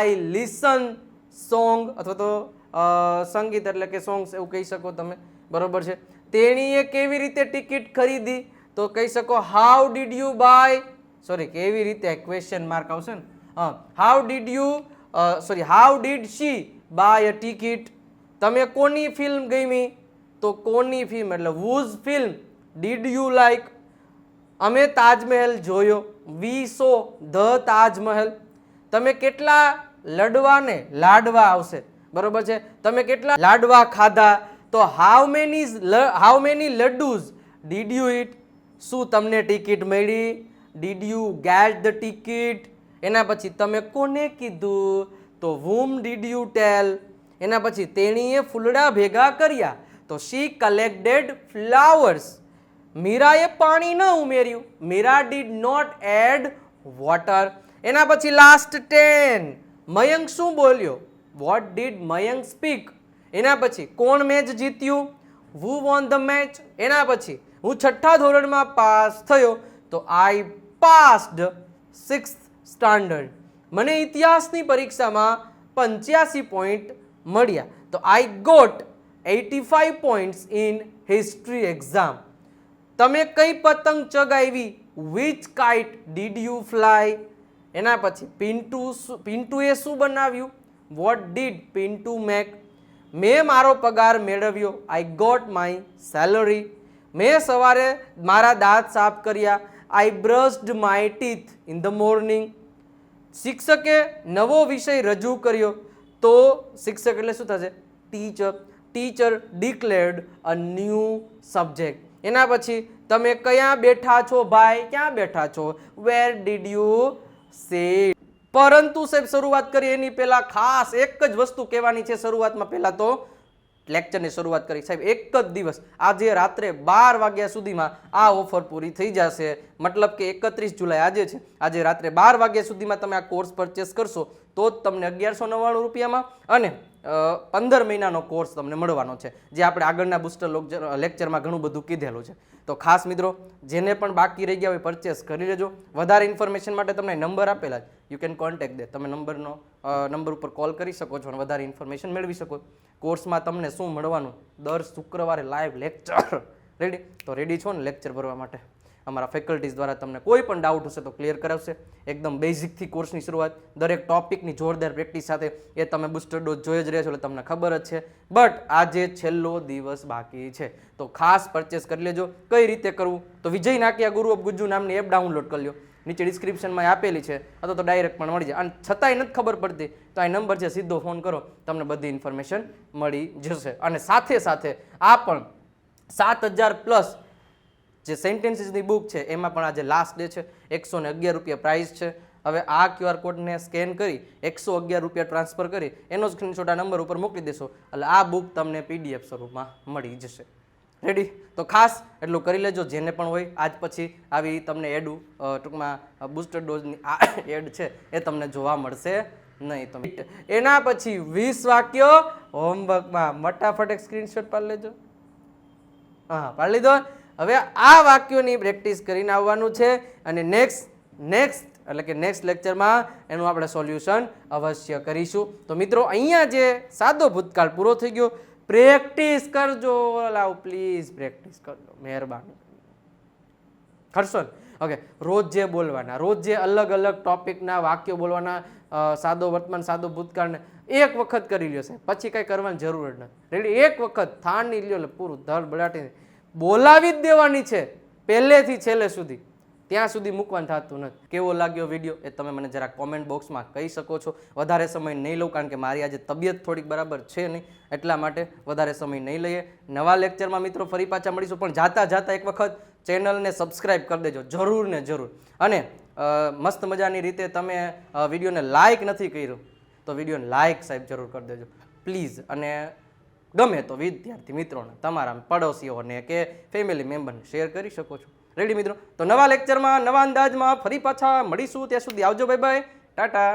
[SPEAKER 1] I listen song અથવા તો સંગીત એટલે કે સોંગ્સ એવું કહી શકો તમે, બરોબર છે. તેણીએ કેવી રીતે ટિકિટ ખરીદી? તો કહી શકો how did you buy, કેવી રીતે, ક્વેશ્ચન માર્ક આવશે ને. how did she buy a ticket. તમે કોની ફિલ્મ ગમી? તો કોની ફિલ્મ એટલે whose film did you like. અમે તાજમહેલ જોયો. we saw the Taj Mahal. તમે કેટલા લાડવા આવશે, બરોબર છે. તમે કેટલા લાડવા ખાધા? તો how many laddus did you eat. શું તમને ટિકિટ મળી? did you get the ticket. એના પછી તમે કોને કીધું? તો whom did you tell. એના પછી તેણીએ ફૂલડા ભેગા કર્યા. તો she collected flowers. મીરાએ પાણી ન ઉમેર્યું. Meera did not add water. એના પછી લાસ્ટ 10, મયંક શું બોલ્યો? what did Mayank speak. એના પછી કોણ મેચ જીત્યું? who won the match. એના પછી હું 6થા ધોરણમાં પાસ થયો. તો I passed 6th standard. મને ઇતિહાસની પરીક્ષામાં 85 પોઈન્ટ મળ્યા. તો I got 85 points in history exam. તમે કઈ પતંગ ચગાવી? which kite did you fly. એના પછી પિન્ટુએ શું બનાવ્યું? what did Pintu make. મેં મારો પગાર મેળવ્યો. I got my salary. મેં સવારે મારા દાંત સાફ કર્યા. I brushed my teeth in the morning. શિક્ષકે નવો વિષય રજૂ કર્યો. તો શિક્ષક એટલે શું થશે? Teacher. Teacher declared a new subject. એના પછી તમે ક્યાં બેઠા છો ભાઈ, ક્યાં બેઠા છો, વેર ડીડ યુ સિટ. પરંતુ સાહેબ શરૂઆત કરી એની પહેલા ખાસ એક જ વસ્તુ કહેવાની છે. શરૂઆતમાં પહેલા તો લેક્ચરની શરૂઆત કરી સાહેબ, એક જ દિવસ આજે રાત્રે 12 વાગ્યા સુધીમાં આ ઓફર પૂરી થઈ જશે. મતલબ કે 31 જુલાઈ આજે છે, આજે રાત્રે 12 વાગ્યા સુધીમાં તમે આ કોર્સ પરચેસ કરશો તો જ તમને 1199 રૂપિયામાં અને 15 મહિનાનો કોર્સ તમને મળવાનો છે, જે આપણે આગળના બુસ્ટર લેક્ચરમાં ઘણું બધું કીધેલું છે. તો ખાસ મિત્રો જેને પણ બાકી રહી ગયા હોય પરચેસ કરી લેજો. વધારે ઇન્ફોર્મેશન માટે તમને નંબર આપેલા છે, યુ કેન કોન્ટેક્ટ દે. તમે નંબર ઉપર કોલ કરી શકો છો અને વધારે ઇન્ફોર્મેશન મેળવી શકો. કોર્સમાં તમને શું મળવાનું, દર શુક્રવારે લાઈવ લેક્ચર. રેડી? તો રેડી છો ને લેક્ચર ભરવા માટે? અમારા ફેકલ્ટીઝ દ્વારા તમને કોઈ પણ ડાઉટ હશે તો ક્લિયર કરાવશે. એકદમ બેઝિકથી કોર્સની શરૂઆત, દરેક ટોપિકની જોરદાર પ્રેક્ટિસ સાથે. એ તમે બુસ્ટર ડોઝ જોઈ જ રહ્યા છો એટલે તમને ખબર જ છે. બટ આજે છેલ્લો દિવસ બાકી છે તો ખાસ પરચેસ કરી લેજો. કઈ રીતે કરવું? તો વિજય નાકિયા ગુરુ ઓફ ગુજ્જુ નામની એપ ડાઉનલોડ કરી લો. નીચે ડિસ્ક્રિપ્શનમાં આપેલી છે, અથવા તો ડાયરેક્ટ પણ મળી જાય. અને છતાંય નથી ખબર પડતી તો આ નંબર છે, સીધો ફોન કરો, તમને બધી ઇન્ફોર્મેશન મળી જશે. અને સાથે સાથે આ પણ 7000 પ્લસ જે સેન્ટેન્સીસની બુક છે એમાં પણ આજે લાસ્ટ ડે છે. 111 રૂપિયા પ્રાઇસ છે. હવે આ QR કોડને સ્કેન કરી 111 રૂપિયા ટ્રાન્સફર કરી એનો સ્ક્રીનશોટ આ નંબર ઉપર મોકલી દેશો એટલે આ બુક તમને PDF સ્વરૂપમાં મળી જશે. રેડી? તો ખાસ એટલું કરી લેજો. જેને પણ હોય આજ પછી આવી તમને ટૂંકમાં બુસ્ટર ડોઝની આ એડ છે એ તમને જોવા મળશે નહીં. તો એના પછી 20 વાક્યો હોમવર્કમાં ફટાફટ એક સ્ક્રીનશોટ પાડી લેજો. હા, પાડી લીધો. હવે આ વાક્યોની પ્રેક્ટિસ કરીને આવવાનું છે અને નેક્સ્ટ એટલે કે નેક્સ્ટ લેક્ચરમાં એનું આપણે સોલ્યુશન અવશ્ય કરીશું. તો મિત્રો અહીંયા જે સાદો ભૂતકાળ પૂરો થઈ ગયો, પ્રેક્ટિસ કરજો. લાવ પ્લીઝ પ્રેક્ટિસ કરજો, મહેરબાની કરશો ને? ઓકે, રોજ જે બોલવાના, રોજ જે અલગ અલગ ટોપિકના વાક્યો બોલવાના, સાદો વર્તમાન સાદો ભૂતકાળને એક વખત કરી લ્યો સાહેબ, પછી કઈ કરવાની જરૂર જ નથી. રેડી? એક વખત થાળની લ્યો એટલે પૂરું ધડ બડાટી બોલાવી જ દેવાની છે પહેલેથી છેલ્લે સુધી. ત્યાં સુધી મૂકવાનું થતું નથી. કેવો લાગ્યો વિડીયો એ તમે મને જરા કોમેન્ટ બોક્સમાં કહી શકો છો. વધારે સમય નહીં લઉં કારણ કે મારી આજે તબિયત થોડીક બરાબર છે નહીં, એટલા માટે વધારે સમય નહીં લઈએ. નવા લેક્ચરમાં મિત્રો ફરી પાછા મળીશું, પણ જાતા એક વખત ચેનલને સબસ્ક્રાઈબ કરી દેજો જરૂર ને જરૂર. અને મસ્ત મજાની રીતે તમે વિડીયોને લાઇક નથી કર્યું તો વિડીયોને લાઇક સાહેબ જરૂર કરી દેજો પ્લીઝ. અને ગમે તો વિદ્યાર્થી મિત્રોને, તમારા પડોશીઓને કે ફેમિલી મેમ્બરને શેર કરી શકો છો. રેડી મિત્રો? તો નવા લેક્ચરમાં નવા અંદાજમાં ફરી પાછા મળીશું. ત્યાં સુધી આવજો. Bye bye, Tata.